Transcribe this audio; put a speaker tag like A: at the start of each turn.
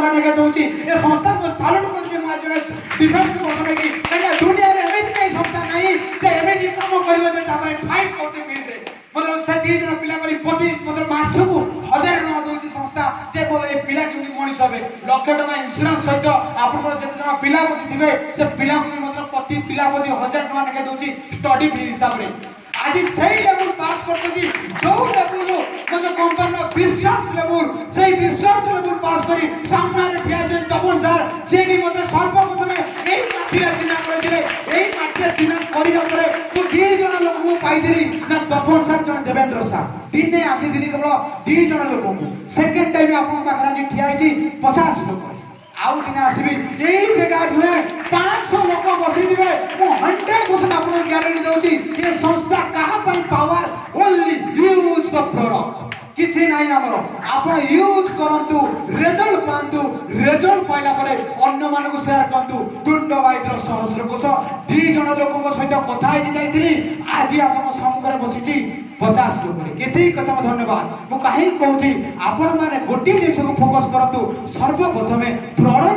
A: टका लेके दउची ए संस्था को सालुट कर के माजरे डिफेंस पर्सन की कहिया दुनिया रे एमिति नहीं संस्था नहीं जे एमिति काम करबो जे तापर फाइट करते मिलरे मतलब से 2 जन पिला करी प्रति मतलब मासु को 1000 टका दउची संस्था जे बोले ए पिला केमि मनिस होबे लाख टका इंश्योरेंस सहित आपन जते जन पिला प्रति दिबे से पिला को मतलब प्रति पिला प्रति 1000 टका लेके दउची स्टडी फी हिसाब रे आज सही लेवल पास करते जी जो लेवल मतलब कंपनी विश्वास लेवल सही विश्वास लेवल पास करी सामने रे ठिया जे तपन सर जेडी मते सर्वप्रथमे एई माटिया चिन्ह करे दिले एई माटिया चिन्ह करिया परे तो 2 जन लोक मु पाई देली ना तपन सर जन देवेंद्र सर दिने आसी दिली केवल 2 जन लोक मु सेकंड टाइम आपन पाखरा जे ठिया आइची 50 लोक आउ दिन आसीबी एई जगह जुए 500 लोक बसी दिबे मु 100% आपन गारंटी दउची कि संस्था कहा पई power only use the product किछि नाही हमरो आपन यूज करंतु रिजल्ट पांतु रिजल्ट पाइला परे अन्य मानको शेयर करंतु तुंड वाइद्र सहस्र कोश 2 जन लोकक सहित कथा हेति जाईथिली आज आपन सम्मुखरे बसिची 50 लोक केते कथा धन्यवाद मु काहे कहूची आपन माने गोटी जिंस को फोकस करंतु सर्वप्रथमे प्रोडक्ट